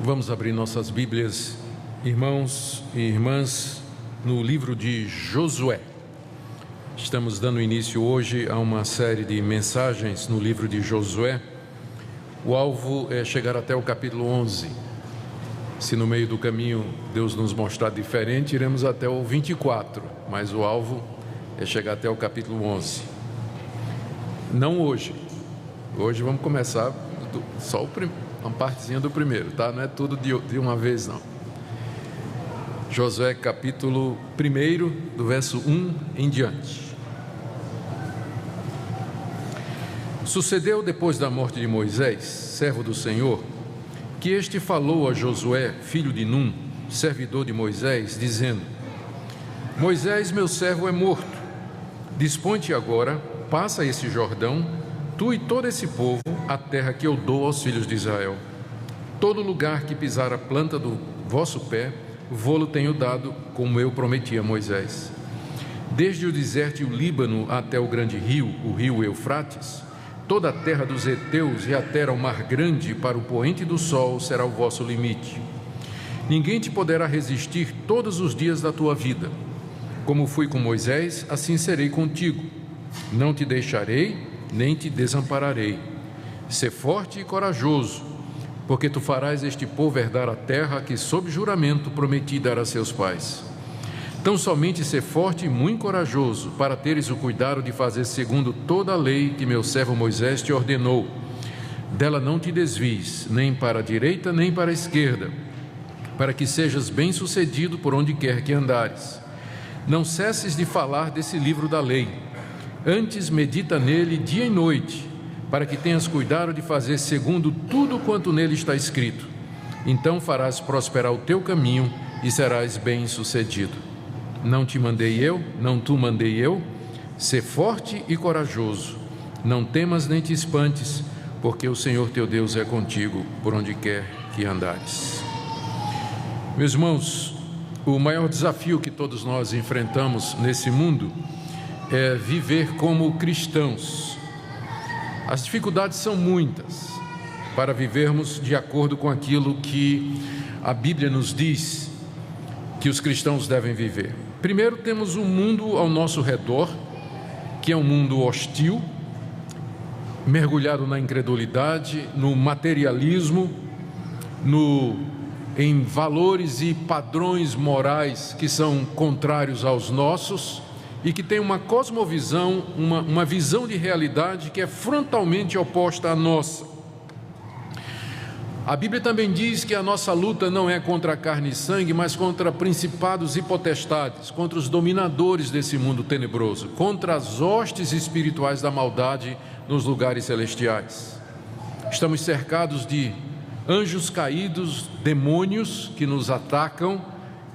Vamos abrir nossas Bíblias, irmãos e irmãs, no livro de Josué. Estamos dando início hoje a uma série de mensagens no livro de Josué. O alvo é chegar até o capítulo 11. Se no meio do caminho Deus nos mostrar diferente, iremos até o 24, mas o alvo é chegar até o capítulo 11. Não hoje. Hoje vamos começar só uma partezinha do primeiro, tá? Não é tudo de uma vez, não. Josué capítulo 1, do verso 1 em diante. Sucedeu depois da morte de Moisés, servo do Senhor, que este falou a Josué, filho de Num, servidor de Moisés, dizendo: Moisés, meu servo, é morto. Dispõe-te agora, passa esse Jordão, tu e todo esse povo, a terra que eu dou aos filhos de Israel. Todo lugar que pisar a planta do vosso pé, vô-lo tenho dado, como eu prometi a Moisés. Desde o deserto e o Líbano até o grande rio, o rio Eufrates, toda a terra dos heteus e até ao mar grande, para o poente do sol, será o vosso limite. Ninguém te poderá resistir todos os dias da tua vida. Como fui com Moisés, assim serei contigo. Não te deixarei, nem te desampararei. Sê forte e corajoso, porque tu farás este povo herdar a terra que, sob juramento, prometi dar a seus pais. Tão somente sê forte e muito corajoso, para teres o cuidado de fazer segundo toda a lei que meu servo Moisés te ordenou. Dela não te desvies, nem para a direita, nem para a esquerda, para que sejas bem-sucedido por onde quer que andares. Não cesses de falar desse livro da lei. Antes medita nele dia e noite, para que tenhas cuidado de fazer segundo tudo quanto nele está escrito. Então farás prosperar o teu caminho e serás bem-sucedido. Não te mandei eu, não tu mandei eu? Sê forte e corajoso. Não temas nem te espantes, porque o Senhor teu Deus é contigo por onde quer que andares. Meus irmãos, o maior desafio que todos nós enfrentamos nesse mundo é viver como cristãos. As dificuldades são muitas para vivermos de acordo com aquilo que a Bíblia nos diz que os cristãos devem viver. Primeiro, temos um mundo ao nosso redor, que é um mundo hostil, mergulhado na incredulidade, no materialismo, em valores e padrões morais que são contrários aos nossos, e que tem uma cosmovisão, uma visão de realidade que é frontalmente oposta à nossa. A Bíblia também diz que a nossa luta não é contra carne e sangue, mas contra principados e potestades, contra os dominadores desse mundo tenebroso, contra as hostes espirituais da maldade nos lugares celestiais. Estamos cercados de anjos caídos, demônios que nos atacam,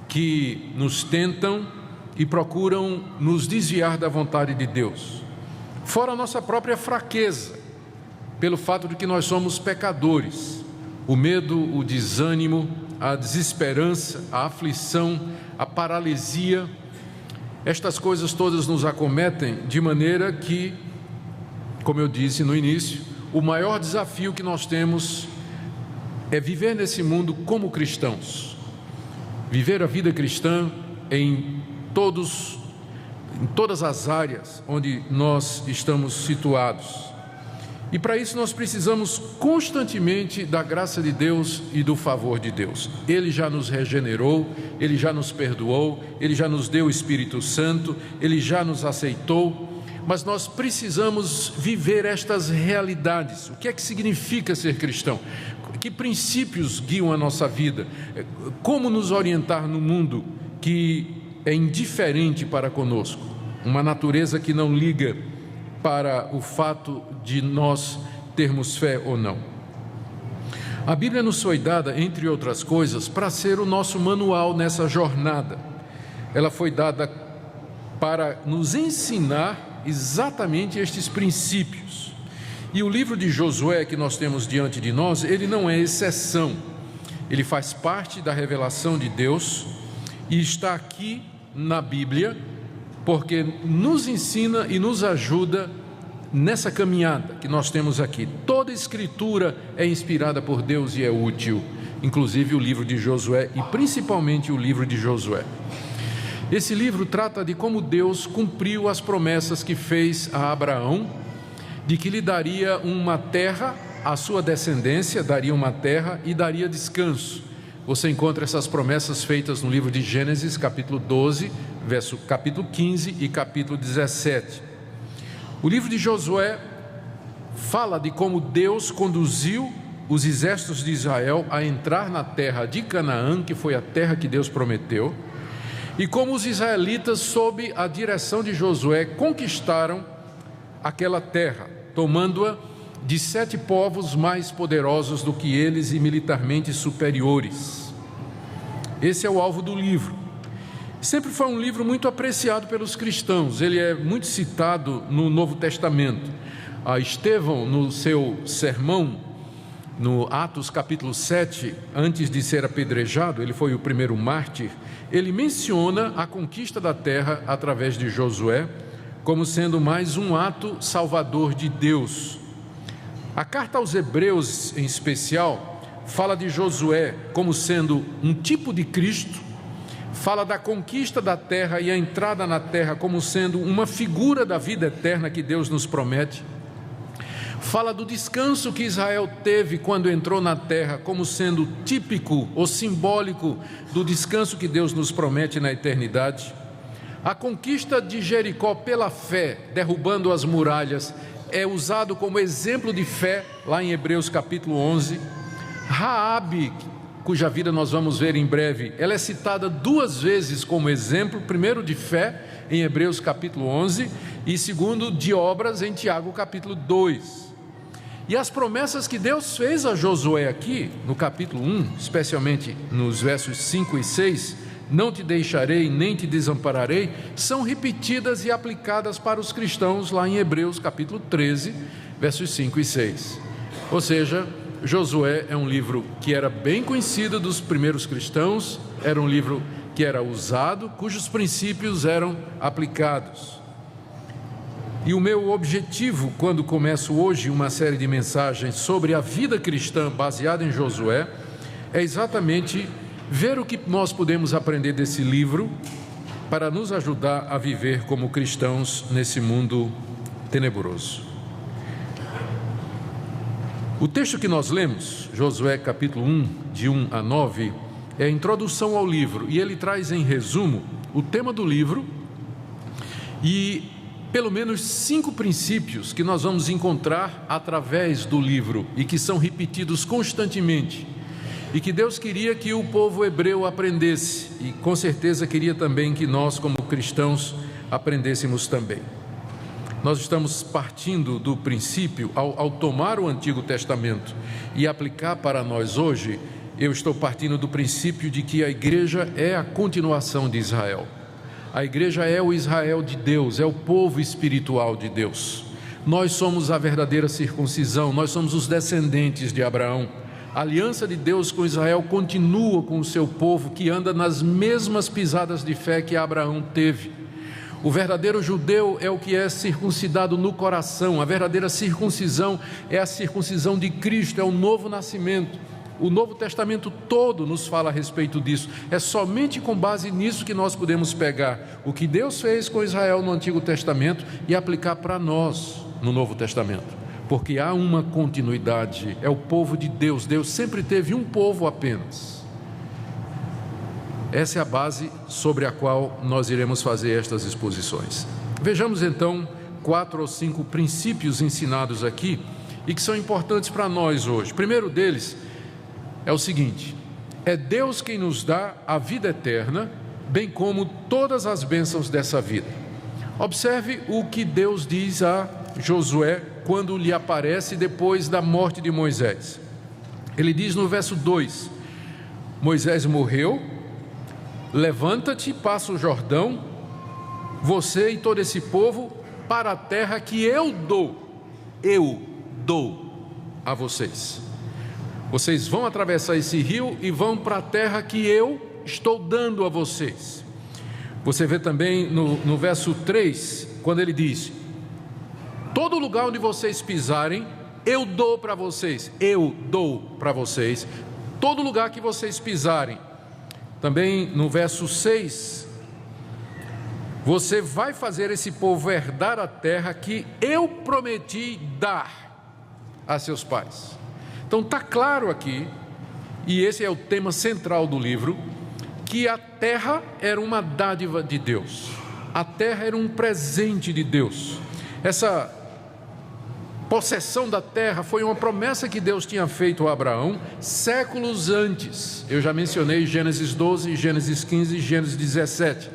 que nos tentam e procuram nos desviar da vontade de Deus. Fora a nossa própria fraqueza, pelo fato de que nós somos pecadores. O medo, o desânimo, a desesperança, a aflição, a paralisia, estas coisas todas nos acometem de maneira que, como eu disse no início, o maior desafio que nós temos é viver nesse mundo como cristãos. Viver a vida cristã em todas as áreas onde nós estamos situados. E para isso nós precisamos constantemente da graça de Deus e do favor de Deus. Ele já nos regenerou, Ele já nos perdoou, Ele já nos deu o Espírito Santo, Ele já nos aceitou, mas nós precisamos viver estas realidades. O que é que significa ser cristão? Que princípios guiam a nossa vida? Como nos orientar no mundo que é indiferente para conosco, uma natureza que não liga para o fato de nós termos fé ou não. A Bíblia nos foi dada, entre outras coisas, para ser o nosso manual nessa jornada. Ela foi dada para nos ensinar exatamente estes princípios. E o livro de Josué que nós temos diante de nós, ele não é exceção. Ele faz parte da revelação de Deus e está aqui na Bíblia, porque nos ensina e nos ajuda nessa caminhada que nós temos aqui. Toda escritura é inspirada por Deus e é útil inclusive o livro de Josué e principalmente o livro de Josué. Esse livro trata de como Deus cumpriu as promessas que fez a Abraão, de que lhe daria uma terra, a sua descendência daria uma terra e daria descanso. Você encontra essas promessas feitas no livro de Gênesis, capítulo 12, capítulo 15 e capítulo 17. O livro de Josué fala de como Deus conduziu os exércitos de Israel a entrar na terra de Canaã, que foi a terra que Deus prometeu, e como os israelitas, sob a direção de Josué, conquistaram aquela terra, tomando-a de 7 povos mais poderosos do que eles e militarmente superiores. Esse é o alvo do livro. Sempre foi um livro muito apreciado pelos cristãos, ele é muito citado no Novo Testamento. Estevão, no seu sermão, no Atos capítulo 7, antes de ser apedrejado, ele foi o primeiro mártir, ele menciona a conquista da terra através de Josué como sendo mais um ato salvador de Deus. A carta aos Hebreus, em especial, fala de Josué como sendo um tipo de Cristo, fala da conquista da terra e a entrada na terra como sendo uma figura da vida eterna que Deus nos promete, fala do descanso que Israel teve quando entrou na terra como sendo típico ou simbólico do descanso que Deus nos promete na eternidade. A conquista de Jericó pela fé, derrubando as muralhas, é usado como exemplo de fé lá em Hebreus capítulo 11. Raabe, cuja vida nós vamos ver em breve, ela é citada 2 vezes como exemplo, primeiro de fé em Hebreus capítulo 11 e segundo de obras em Tiago capítulo 2. E as promessas que Deus fez a Josué aqui, no capítulo 1, especialmente nos versos 5 e 6, não te deixarei nem te desampararei, são repetidas e aplicadas para os cristãos lá em Hebreus capítulo 13, versos 5 e 6. Ou seja, Josué é um livro que era bem conhecido dos primeiros cristãos, era um livro que era usado, cujos princípios eram aplicados. E o meu objetivo, quando começo hoje uma série de mensagens sobre a vida cristã baseada em Josué, é exatamente ver o que nós podemos aprender desse livro para nos ajudar a viver como cristãos nesse mundo tenebroso. O texto que nós lemos, Josué capítulo 1, de 1 a 9, é a introdução ao livro, e ele traz em resumo o tema do livro e pelo menos 5 princípios que nós vamos encontrar através do livro e que são repetidos constantemente e que Deus queria que o povo hebreu aprendesse e com certeza queria também que nós como cristãos aprendêssemos também. Nós estamos partindo do princípio, ao tomar o Antigo Testamento e aplicar para nós hoje, eu estou partindo do princípio de que a igreja é a continuação de Israel. A igreja é o Israel de Deus, é o povo espiritual de Deus. Nós somos a verdadeira circuncisão, nós somos os descendentes de Abraão. A aliança de Deus com Israel continua com o seu povo que anda nas mesmas pisadas de fé que Abraão teve. O verdadeiro judeu é o que é circuncidado no coração, a verdadeira circuncisão é a circuncisão de Cristo, é o novo nascimento. O Novo Testamento todo nos fala a respeito disso. É somente com base nisso que nós podemos pegar o que Deus fez com Israel no Antigo Testamento e aplicar para nós no Novo Testamento. Porque há uma continuidade, é o povo de Deus. Deus sempre teve um povo apenas. Essa é a base sobre a qual nós iremos fazer estas exposições. Vejamos então 4 ou 5 princípios ensinados aqui e que são importantes para nós hoje. O primeiro deles é o seguinte: é Deus quem nos dá a vida eterna, bem como todas as bênçãos dessa vida. Observe o que Deus diz a Josué quando lhe aparece depois da morte de Moisés. Ele diz no verso 2: Moisés morreu, levanta-te, passa o Jordão, você e todo esse povo, para a terra que eu dou a vocês. Vocês vão atravessar esse rio e vão para a terra que eu estou dando a vocês. Você vê também no verso 3, quando ele diz: todo lugar onde vocês pisarem, eu dou para vocês, todo lugar que vocês pisarem. Também no verso 6, você vai fazer esse povo herdar a terra que eu prometi dar a seus pais. Então está claro aqui, e esse é o tema central do livro, que a terra era uma dádiva de Deus. A terra era um presente de Deus. Essa possessão da terra foi uma promessa que Deus tinha feito a Abraão séculos antes. Eu já mencionei Gênesis 12, Gênesis 15 e Gênesis 17.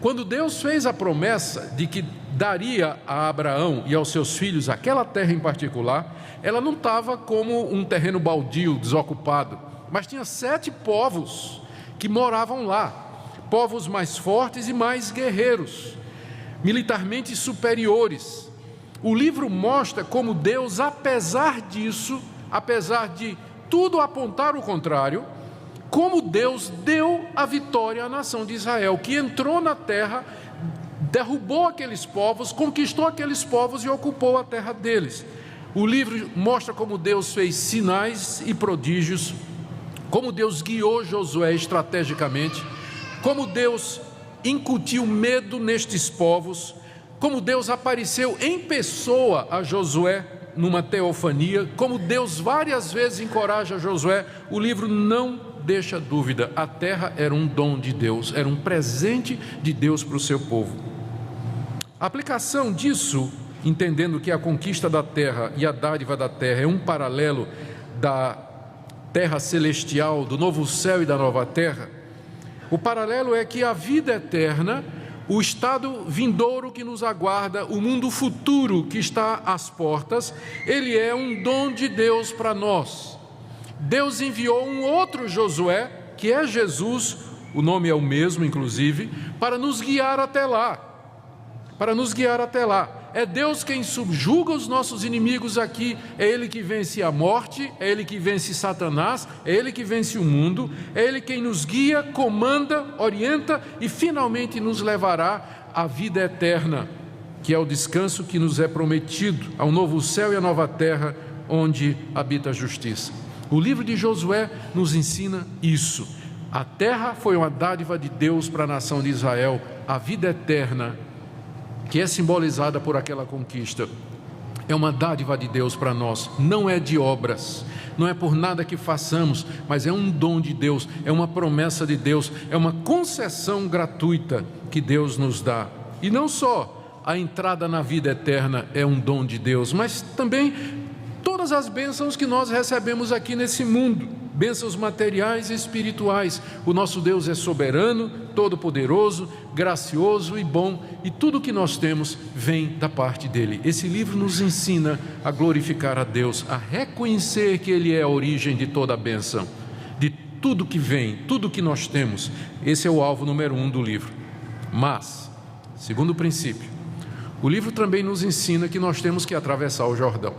Quando Deus fez a promessa de que daria a Abraão e aos seus filhos aquela terra em particular, ela não estava como um terreno baldio, desocupado, mas tinha 7 povos que moravam lá, povos mais fortes e mais guerreiros, militarmente superiores. O livro mostra como Deus, apesar disso, apesar de tudo apontar o contrário, como Deus deu a vitória à nação de Israel, que entrou na terra, derrubou aqueles povos, conquistou aqueles povos e ocupou a terra deles. O livro mostra como Deus fez sinais e prodígios, como Deus guiou Josué estrategicamente, como Deus incutiu medo nestes povos, como Deus apareceu em pessoa a Josué numa teofania, como Deus várias vezes encoraja Josué. O livro não deixa dúvida, a terra era um dom de Deus, era um presente de Deus para o seu povo. A aplicação disso, entendendo que a conquista da terra e a dádiva da terra é um paralelo da terra celestial, do novo céu e da nova terra, o paralelo é que a vida eterna, o estado vindouro que nos aguarda, o mundo futuro que está às portas, ele é um dom de Deus para nós. Deus enviou um outro Josué, que é Jesus, o nome é o mesmo inclusive, para nos guiar até lá. É Deus quem subjuga os nossos inimigos aqui, é Ele que vence a morte, é Ele que vence Satanás, é Ele que vence o mundo, é Ele quem nos guia, comanda, orienta e finalmente nos levará à vida eterna, que é o descanso que nos é prometido, ao novo céu e à nova terra, onde habita a justiça. O livro de Josué nos ensina isso. A terra foi uma dádiva de Deus para a nação de Israel, a vida eterna, que é simbolizada por aquela conquista, é uma dádiva de Deus para nós, não é de obras, não é por nada que façamos, mas é um dom de Deus, é uma promessa de Deus, é uma concessão gratuita que Deus nos dá. E não só a entrada na vida eterna é um dom de Deus, mas também todas as bênçãos que nós recebemos aqui nesse mundo, bênçãos materiais e espirituais. O nosso Deus é soberano, todo-poderoso, gracioso e bom, e tudo que nós temos vem da parte dele. Esse livro nos ensina a glorificar a Deus, a reconhecer que ele é a origem de toda a bênção, de tudo que vem, tudo que nós temos. Esse é o alvo número 1 do livro. Mas, segundo princípio, o livro também nos ensina que nós temos que atravessar o Jordão.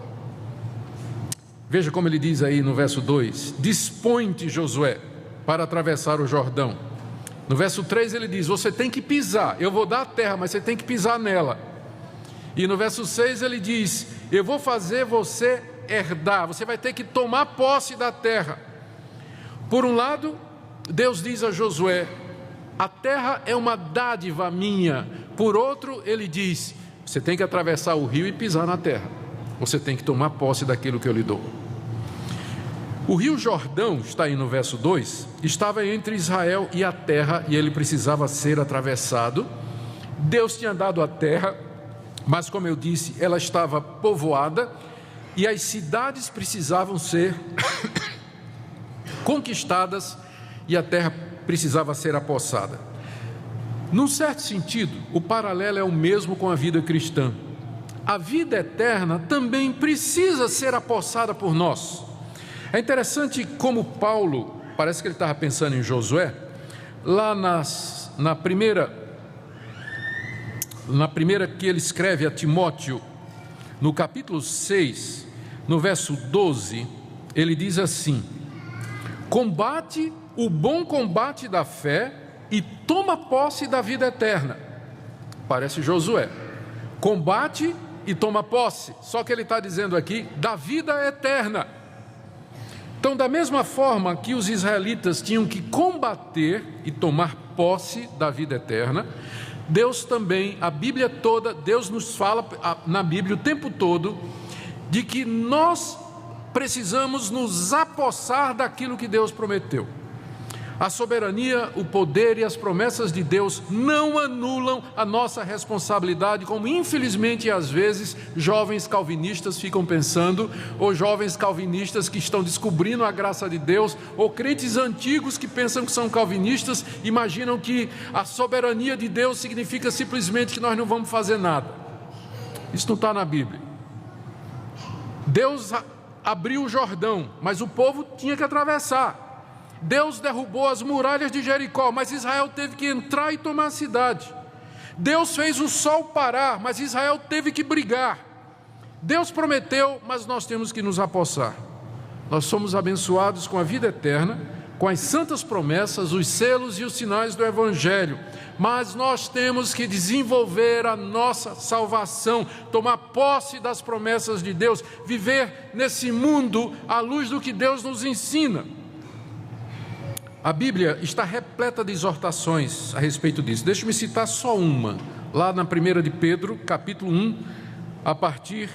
Veja como ele diz aí no verso 2: dispõe-te, Josué, para atravessar o Jordão. No verso 3 ele diz: você tem que pisar, eu vou dar a terra, mas você tem que pisar nela. E no verso 6 ele diz: eu vou fazer você herdar, você vai ter que tomar posse da terra. Por um lado, Deus diz a Josué: a terra é uma dádiva minha. Por outro, ele diz: você tem que atravessar o rio e pisar na terra, você tem que tomar posse daquilo que eu lhe dou. O rio Jordão, está aí no verso 2, estava entre Israel e a terra, e ele precisava ser atravessado. Deus tinha dado a terra, mas como eu disse, ela estava povoada, e as cidades precisavam ser conquistadas, e a terra precisava ser apossada. Num certo sentido, o paralelo é o mesmo com a vida cristã. A vida eterna também precisa ser apossada por nós. É interessante como Paulo, parece que ele estava pensando em Josué, lá na primeira que ele escreve a Timóteo, no capítulo 6, no verso 12, ele diz assim: combate o bom combate da fé e toma posse da vida eterna. Parece Josué, combate e toma posse, só que ele está dizendo aqui da vida eterna. Então, da mesma forma que os israelitas tinham que combater e tomar posse da vida eterna, Deus também, a Bíblia toda, Deus nos fala na Bíblia o tempo todo de que nós precisamos nos apossar daquilo que Deus prometeu. A soberania, o poder e as promessas de Deus não anulam a nossa responsabilidade, como infelizmente às vezes jovens calvinistas ficam pensando, ou jovens calvinistas que estão descobrindo a graça de Deus, ou crentes antigos que pensam que são calvinistas, imaginam que a soberania de Deus significa simplesmente que nós não vamos fazer nada. Isso não está na Bíblia. Deus abriu o Jordão, mas o povo tinha que atravessar. Deus derrubou as muralhas de Jericó, mas Israel teve que entrar e tomar a cidade. Deus fez o sol parar, mas Israel teve que brigar. Deus prometeu, mas nós temos que nos apossar. Nós somos abençoados com a vida eterna, com as santas promessas, os selos e os sinais do Evangelho. Mas nós temos que desenvolver a nossa salvação, tomar posse das promessas de Deus, viver nesse mundo à luz do que Deus nos ensina. A Bíblia está repleta de exortações a respeito disso. Deixe-me citar só uma, lá na 1 de Pedro, capítulo 1, a partir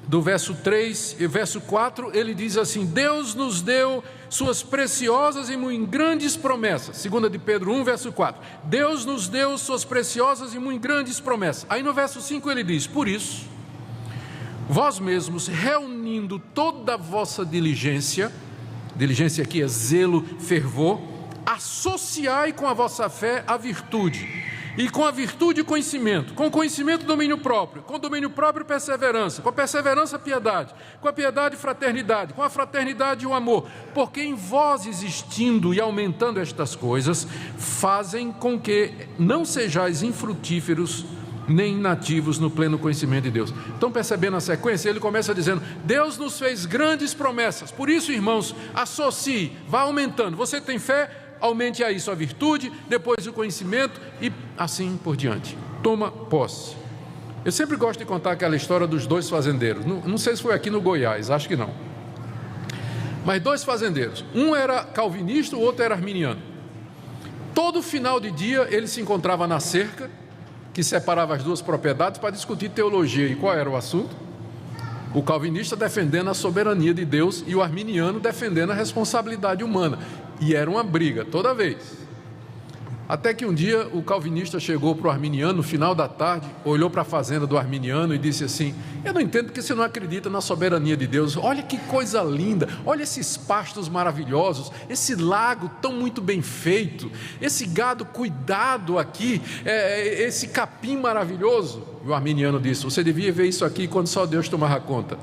do verso 3 e verso 4, ele diz assim: Deus nos deu suas preciosas e muito grandes promessas. 2 de Pedro 1, verso 4. Deus nos deu suas preciosas e muito grandes promessas. Aí no verso 5 ele diz: por isso, vós mesmos, reunindo toda a vossa diligência aqui é zelo, fervor, associai com a vossa fé a virtude, e com a virtude conhecimento, com conhecimento domínio próprio, com domínio próprio perseverança, com a perseverança piedade, com a piedade fraternidade, com a fraternidade o amor, porque em vós existindo e aumentando estas coisas, fazem com que não sejais infrutíferos nem inativos no pleno conhecimento de Deus. Então, percebendo a sequência, ele começa dizendo: Deus nos fez grandes promessas, por isso, irmãos, associe, vá aumentando. Você tem fé, aumente aí sua virtude, depois o conhecimento e assim por diante. Toma posse. Eu sempre gosto de contar aquela história dos dois fazendeiros. Não sei se foi aqui no Goiás, acho que não. Mas dois fazendeiros, um era calvinista, o outro era arminiano. Todo final de dia ele se encontrava na cerca que separava as duas propriedades para discutir teologia. E qual era o assunto? O calvinista defendendo a soberania de Deus e o arminiano defendendo a responsabilidade humana. E era uma briga toda vez. Até que um dia o calvinista chegou para o arminiano no final da tarde, olhou para a fazenda do arminiano e disse assim: eu não entendo porque você não acredita na soberania de Deus. Olha que coisa linda, olha esses pastos maravilhosos, esse lago tão muito bem feito, esse gado cuidado aqui, esse capim maravilhoso. E o arminiano disse: você devia ver isso aqui quando só Deus tomava conta.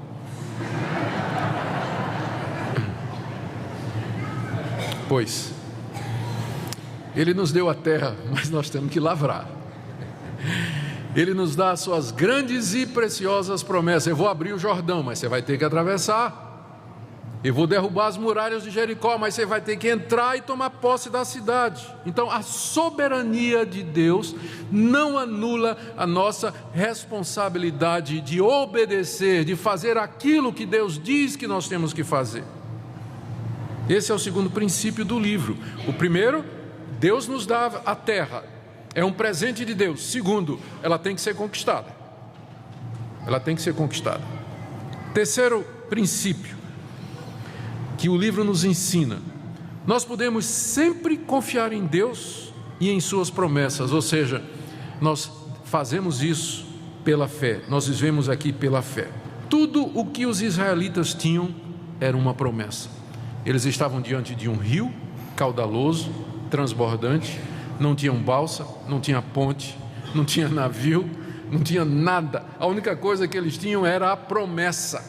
Pois Ele nos deu a terra, mas nós temos que lavrar. Ele nos dá as suas grandes e preciosas promessas. Eu vou abrir o Jordão, mas você vai ter que atravessar. Eu vou derrubar as muralhas de Jericó, mas você vai ter que entrar e tomar posse da cidade. Então, a soberania de Deus não anula a nossa responsabilidade de obedecer, de fazer aquilo que Deus diz que nós temos que fazer. Esse é o segundo princípio do livro. O primeiro: Deus nos dá a terra, é um presente de Deus. Segundo, ela tem que ser conquistada. Ela tem que ser conquistada. Terceiro princípio que o livro nos ensina: nós podemos sempre confiar em Deus e em suas promessas, ou seja, nós fazemos isso pela fé, nós vivemos aqui pela fé. Tudo o que os israelitas tinham era uma promessa. Eles estavam diante de um rio caudaloso, transbordante, não tinham balsa, não tinha ponte, não tinha navio, não tinha nada. A única coisa que eles tinham era a promessa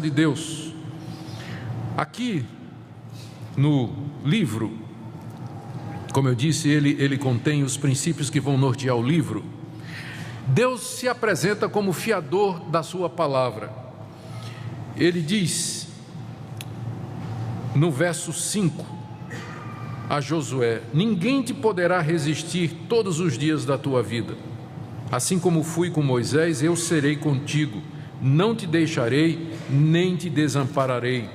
de Deus. Aqui no livro, como eu disse, ele contém os princípios que vão nortear o livro. Deus se apresenta como fiador da sua palavra. Ele diz no verso 5 a Josué: ninguém te poderá resistir todos os dias da tua vida. Assim como fui com Moisés, eu serei contigo, não te deixarei, nem te desampararei.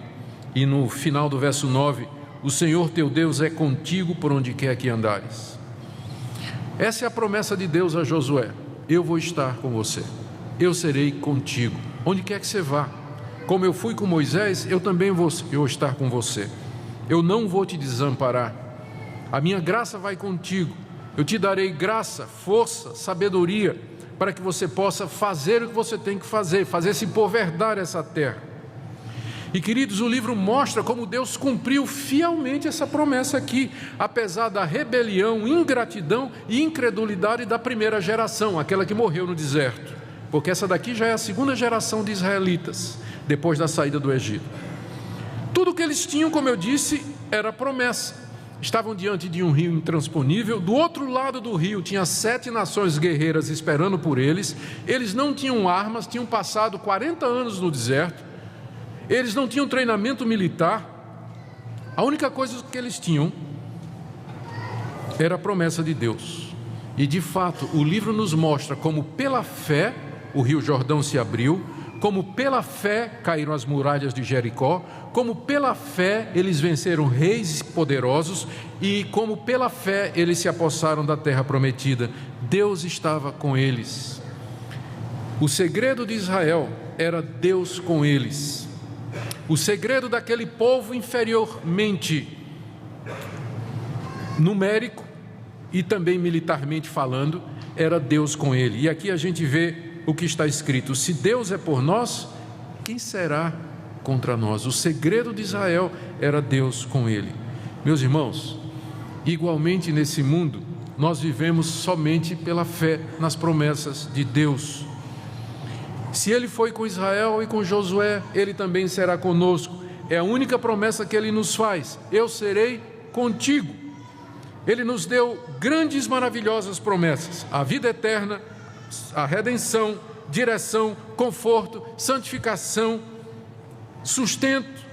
E no final do verso 9, o Senhor teu Deus é contigo por onde quer que andares. Essa é a promessa de Deus a Josué: eu vou estar com você, eu serei contigo, onde quer que você vá. Como eu fui com Moisés, eu também vou estar com você. Eu não vou te desamparar. A minha graça vai contigo. Eu te darei graça, força, sabedoria, para que você possa fazer o que você tem que fazer esse povo herdar essa terra. E queridos, o livro mostra como Deus cumpriu fielmente essa promessa aqui, apesar da rebelião, ingratidão e incredulidade da primeira geração, aquela que morreu no deserto, porque essa daqui já é a segunda geração de israelitas, depois da saída do Egito. Tudo que eles tinham, como eu disse, era promessa. Estavam diante de um rio intransponível, do outro lado do rio tinha 7 nações guerreiras esperando por eles. Eles não tinham armas, tinham passado 40 anos no deserto. Eles não tinham treinamento militar. A única coisa que eles tinham era a promessa de Deus. E de fato, o livro nos mostra como pela fé o rio Jordão se abriu, como pela fé caíram as muralhas de Jericó, como pela fé eles venceram reis poderosos e como pela fé eles se apossaram da terra prometida. Deus estava com eles. O segredo de Israel era Deus com eles. O segredo daquele povo inferiormente numérico e também militarmente falando era Deus com ele. E aqui a gente vê o que está escrito: se Deus é por nós, quem será contra nós? O segredo de Israel era Deus com ele. Meus irmãos, igualmente nesse mundo nós vivemos somente pela fé nas promessas de Deus. Se ele foi com Israel e com Josué, ele também será conosco. É a única promessa que ele nos faz: eu serei contigo. Ele nos deu grandes, maravilhosas promessas: a vida eterna, a redenção, direção, conforto, santificação, sustento.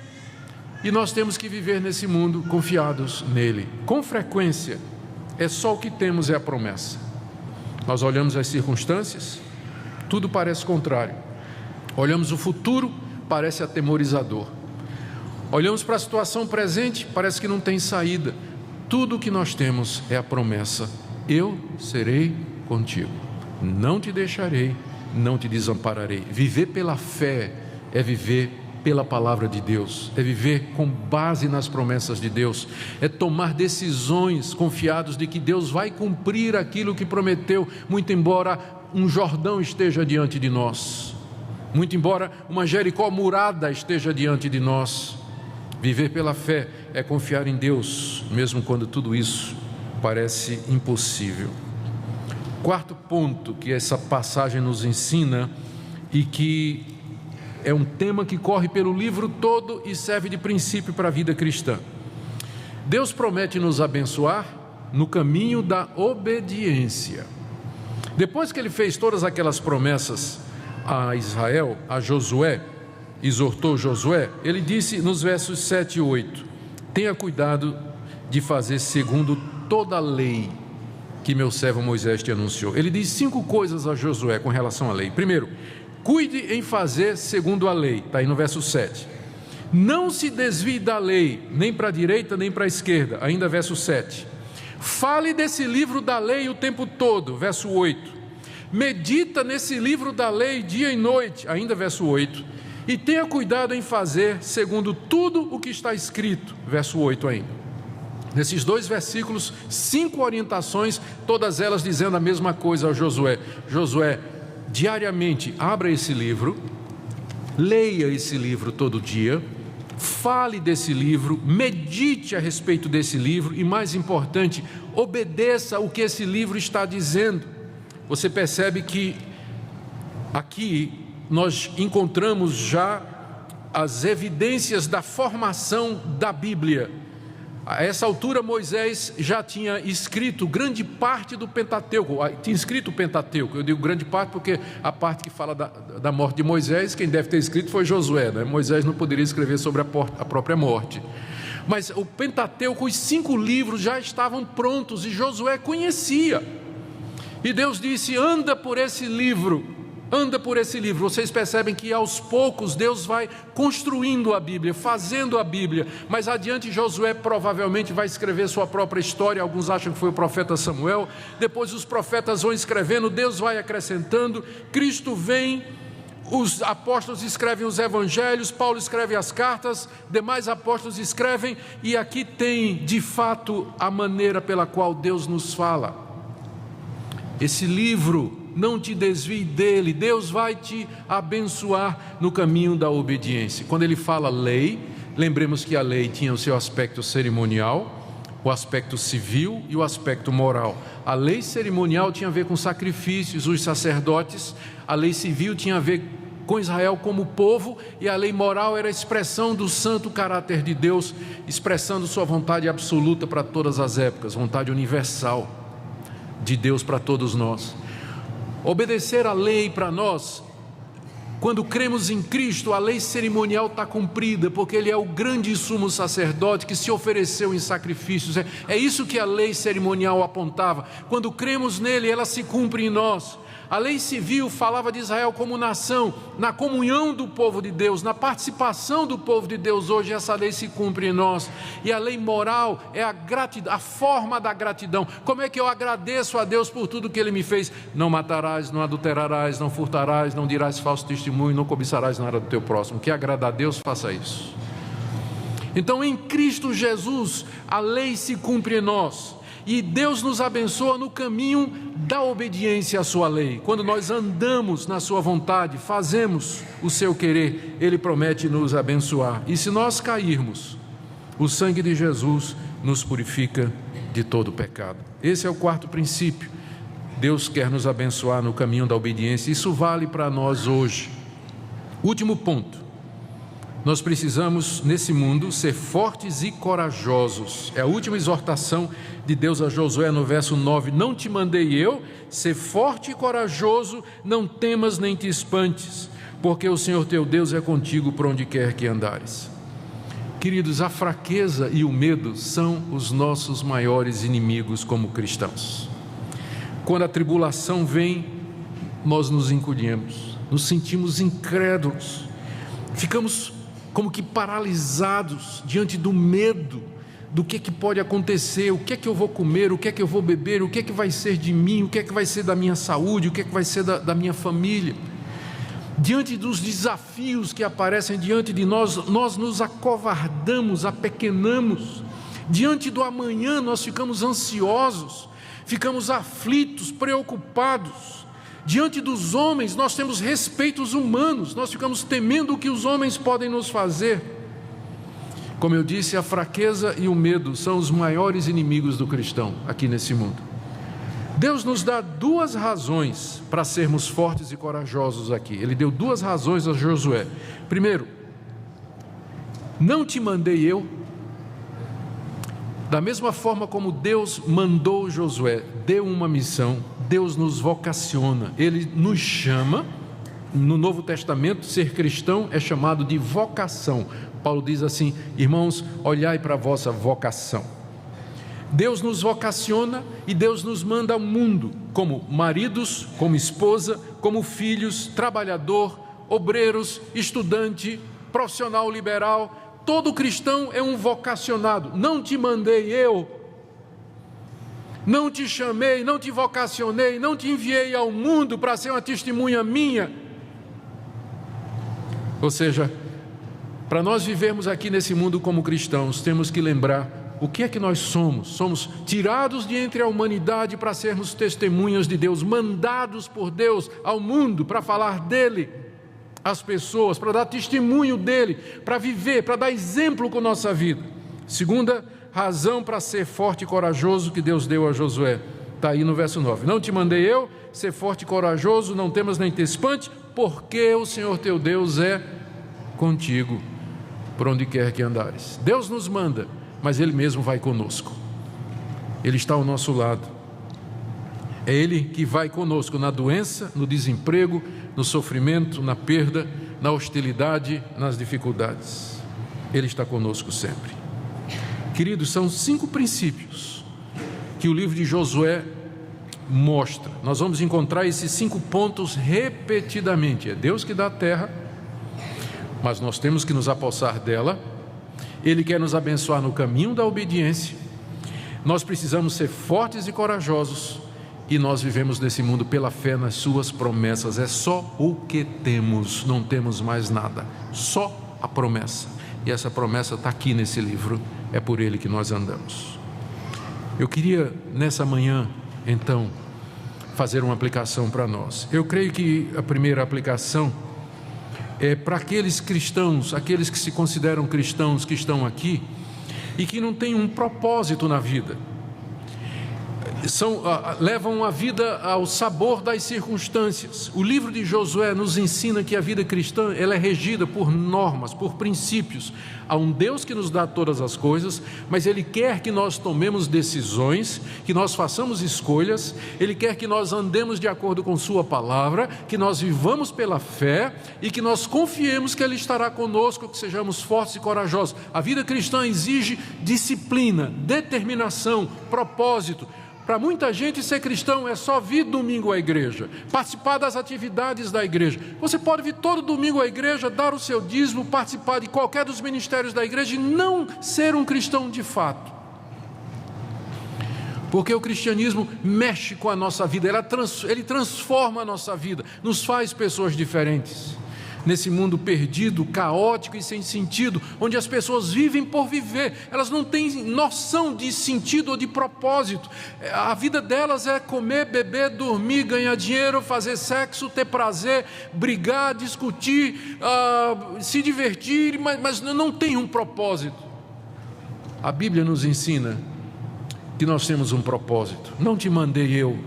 E nós temos que viver nesse mundo confiados nele. Com frequência, é só o que temos, é a promessa. Nós olhamos as circunstâncias, tudo parece contrário. Olhamos o futuro, parece atemorizador. Olhamos para a situação presente, parece que não tem saída. Tudo o que nós temos é a promessa: eu serei contigo, não te deixarei, não te desampararei. Viver pela fé é viver pela palavra de Deus, é viver com base nas promessas de Deus, é tomar decisões confiados de que Deus vai cumprir aquilo que prometeu, muito embora um Jordão esteja diante de nós, muito embora uma Jericó murada esteja diante de nós. Viver pela fé é confiar em Deus, mesmo quando tudo isso parece impossível. Quarto ponto que essa passagem nos ensina, e que é um tema que corre pelo livro todo e serve de princípio para a vida cristã. Deus promete nos abençoar no caminho da obediência. Depois que ele fez todas aquelas promessas a Israel, a Josué, exortou Josué, ele disse nos versos 7 e 8: tenha cuidado de fazer segundo toda a lei que meu servo Moisés te anunciou. Ele diz 5 coisas a Josué com relação à lei. Primeiro, cuide em fazer segundo a lei, está aí no verso 7. Não se desvie da lei, nem para a direita nem para a esquerda, ainda verso 7. Fale desse livro da lei o tempo todo, verso 8. Medita nesse livro da lei dia e noite, ainda verso 8. E tenha cuidado em fazer segundo tudo o que está escrito, verso 8 ainda. Nesses 2 versículos, 5 orientações, todas elas dizendo a mesma coisa a Josué. Josué, diariamente abra esse livro, leia esse livro todo dia, fale desse livro, medite a respeito desse livro e, mais importante, obedeça o que esse livro está dizendo. Você percebe que aqui nós encontramos já as evidências da formação da Bíblia. A essa altura Moisés já tinha escrito grande parte do Pentateuco, tinha escrito o Pentateuco. Eu digo grande parte porque a parte que fala da morte de Moisés, quem deve ter escrito foi Josué, né? Moisés não poderia escrever sobre a própria morte. Mas o Pentateuco, os 5 livros já estavam prontos e Josué conhecia. E Deus disse: anda por esse livro, anda por esse livro, vocês percebem que aos poucos Deus vai construindo a Bíblia, fazendo a Bíblia. Mas adiante Josué provavelmente vai escrever sua própria história. Alguns acham que foi o profeta Samuel. Depois os profetas vão escrevendo, Deus vai acrescentando, Cristo vem, os apóstolos escrevem os evangelhos, Paulo escreve as cartas, demais apóstolos escrevem, e aqui tem de fato a maneira pela qual Deus nos fala. Esse livro, não te desvie dele, Deus vai te abençoar no caminho da obediência. Quando ele fala lei, lembremos que a lei tinha o seu aspecto cerimonial, o aspecto civil e o aspecto moral. A lei cerimonial tinha a ver com sacrifícios, os sacerdotes. A lei civil tinha a ver com Israel como povo, e a lei moral era a expressão do santo caráter de Deus, expressando sua vontade absoluta para todas as épocas, vontade universal de Deus para todos nós. Obedecer a lei para nós, quando cremos em Cristo, a lei cerimonial está cumprida, porque Ele é o grande sumo sacerdote que se ofereceu em sacrifícios. É isso que a lei cerimonial apontava. Quando cremos nele, ela se cumpre em nós. A lei civil falava de Israel como nação, na comunhão do povo de Deus, na participação do povo de Deus. Hoje essa lei se cumpre em nós. E a lei moral é a gratidão, a forma da gratidão. Como é que eu agradeço a Deus por tudo que Ele me fez? Não matarás, não adulterarás, não furtarás, não dirás falso testemunho, não cobiçarás nada do teu próximo. Que agrada a Deus, faça isso. Então em Cristo Jesus a lei se cumpre em nós. E Deus nos abençoa no caminho da obediência à sua lei. Quando nós andamos na sua vontade, fazemos o seu querer, Ele promete nos abençoar. E se nós cairmos, o sangue de Jesus nos purifica de todo pecado. Esse é o quarto princípio. Deus quer nos abençoar no caminho da obediência. Isso vale para nós hoje. Último ponto. Nós precisamos, nesse mundo, ser fortes e corajosos. É a última exortação de Deus a Josué no verso 9. Não te mandei eu, ser forte e corajoso, não temas nem te espantes, porque o Senhor teu Deus é contigo por onde quer que andares. Queridos, a fraqueza e o medo são os nossos maiores inimigos como cristãos. Quando a tribulação vem, nós nos encolhemos, nos sentimos incrédulos, ficamos como que paralisados diante do medo do que pode acontecer, o que é que eu vou comer, o que é que eu vou beber, o que é que vai ser de mim, o que é que vai ser da minha saúde, o que é que vai ser da minha família. Diante dos desafios que aparecem diante de nós, nós nos acovardamos, apequenamos. Diante do amanhã nós ficamos ansiosos, ficamos aflitos, preocupados. Diante dos homens, nós temos respeitos humanos, nós ficamos temendo o que os homens podem nos fazer. Como eu disse, a fraqueza e o medo são os maiores inimigos do cristão aqui nesse mundo. Deus nos dá duas razões para sermos fortes e corajosos aqui. Ele deu duas razões a Josué. Primeiro, não te mandei eu. Da mesma forma como Deus mandou Josué, deu uma missão, Deus nos vocaciona, Ele nos chama. No Novo Testamento, ser cristão é chamado de vocação. Paulo diz assim: irmãos, olhai para a vossa vocação. Deus nos vocaciona e Deus nos manda ao mundo, como maridos, como esposa, como filhos, trabalhador, obreiros, estudante, profissional liberal. Todo cristão é um vocacionado. Não te mandei eu, não te chamei, não te vocacionei, não te enviei ao mundo para ser uma testemunha minha. Ou seja, para nós vivermos aqui nesse mundo como cristãos, temos que lembrar o que é que nós somos. Somos tirados de entre a humanidade para sermos testemunhas de Deus, mandados por Deus ao mundo para falar dele às pessoas, para dar testemunho dele, para viver, para dar exemplo com nossa vida. Segunda razão para ser forte e corajoso que Deus deu a Josué, está aí no verso 9. Não te mandei eu, ser forte e corajoso, não temas nem te espante, porque o Senhor teu Deus é contigo por onde quer que andares. Deus nos manda, mas Ele mesmo vai conosco. Ele está ao nosso lado. É Ele que vai conosco na doença, no desemprego, no sofrimento, na perda, na hostilidade, nas dificuldades. Ele está conosco sempre. Queridos, são 5 princípios que o livro de Josué mostra. Nós vamos encontrar esses 5 pontos repetidamente. É Deus que dá a terra, mas nós temos que nos apossar dela. Ele quer nos abençoar no caminho da obediência. Nós precisamos ser fortes e corajosos, e nós vivemos nesse mundo pela fé nas suas promessas. É só o que temos, não temos mais nada, só a promessa. E essa promessa está aqui nesse livro, é por ele que nós andamos. Eu queria nessa manhã, então, fazer uma aplicação para nós. Eu creio que a primeira aplicação é para aqueles cristãos, aqueles que se consideram cristãos, que estão aqui e que não têm um propósito na vida. Levam a vida ao sabor das circunstâncias. O livro de Josué nos ensina que a vida cristã, ela é regida por normas, por princípios. Há um Deus que nos dá todas as coisas, mas Ele quer que nós tomemos decisões, que nós façamos escolhas. Ele quer que nós andemos de acordo com Sua palavra, que nós vivamos pela fé e que nós confiemos que Ele estará conosco, que sejamos fortes e corajosos. A vida cristã exige disciplina, determinação, propósito. Para muita gente, ser cristão é só vir domingo à igreja, participar das atividades da igreja. Você pode vir todo domingo à igreja, dar o seu dízimo, participar de qualquer dos ministérios da igreja e não ser um cristão de fato. Porque o cristianismo mexe com a nossa vida, ele transforma a nossa vida, nos faz pessoas diferentes. Nesse mundo perdido, caótico e sem sentido, onde as pessoas vivem por viver, elas não têm noção de sentido ou de propósito. A vida delas é comer, beber, dormir, ganhar dinheiro, fazer sexo, ter prazer, brigar, discutir, se divertir, mas não tem um propósito. A Bíblia nos ensina que nós temos um propósito. Não te mandei eu.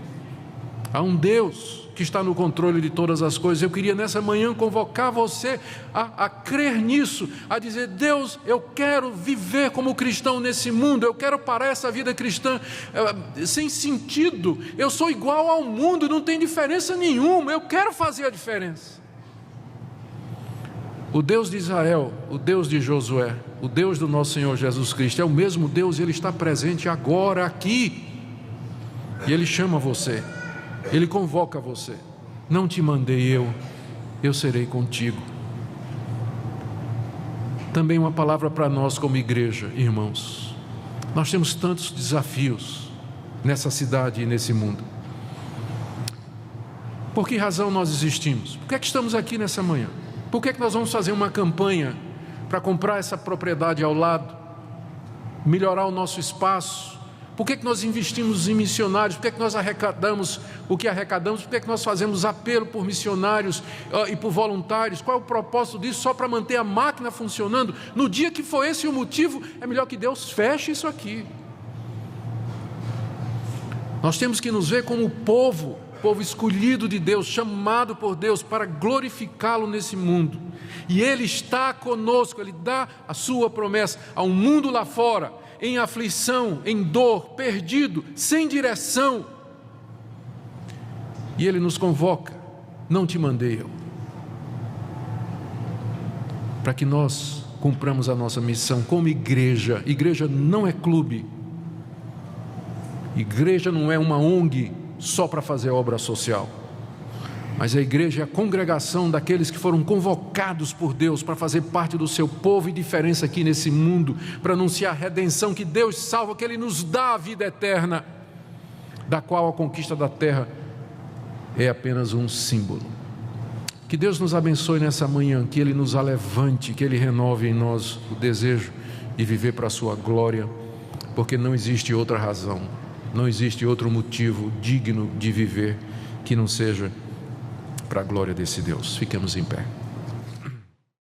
Há um Deus que está no controle de todas as coisas. Eu queria nessa manhã convocar você a crer nisso, a dizer: Deus, eu quero viver como cristão nesse mundo, eu quero parar essa vida cristã sem sentido, eu sou igual ao mundo, não tem diferença nenhuma, eu quero fazer a diferença. O Deus de Israel, o Deus de Josué, o Deus do nosso Senhor Jesus Cristo, é o mesmo Deus, Ele está presente agora aqui, e Ele chama você, Ele convoca você. Não te mandei eu serei contigo. Também uma palavra para nós como igreja, irmãos. Nós temos tantos desafios nessa cidade e nesse mundo. Por que razão nós existimos? Por que é que estamos aqui nessa manhã? Por que é que nós vamos fazer uma campanha para comprar essa propriedade ao lado, melhorar o nosso espaço? Por que nós investimos em missionários? Por que nós arrecadamos o que arrecadamos? Por que nós fazemos apelo por missionários e por voluntários? Qual é o propósito disso? Só para manter a máquina funcionando? No dia que for esse o motivo, é melhor que Deus feche isso aqui. Nós temos que nos ver como povo escolhido de Deus, chamado por Deus para glorificá-lo nesse mundo. E Ele está conosco, Ele dá a sua promessa a um mundo lá fora, em aflição, em dor, perdido, sem direção. E Ele nos convoca: não te mandei eu. Para que nós cumpramos a nossa missão como igreja. Igreja não é clube. Igreja não é uma ONG só para fazer obra social. Mas a igreja é a congregação daqueles que foram convocados por Deus para fazer parte do seu povo e diferença aqui nesse mundo, para anunciar a redenção, que Deus salva, que Ele nos dá a vida eterna, da qual a conquista da terra é apenas um símbolo. Que Deus nos abençoe nessa manhã, que Ele nos alevante, que Ele renove em nós o desejo de viver para a sua glória, porque não existe outra razão, não existe outro motivo digno de viver que não seja para a glória desse Deus. Fiquemos em pé.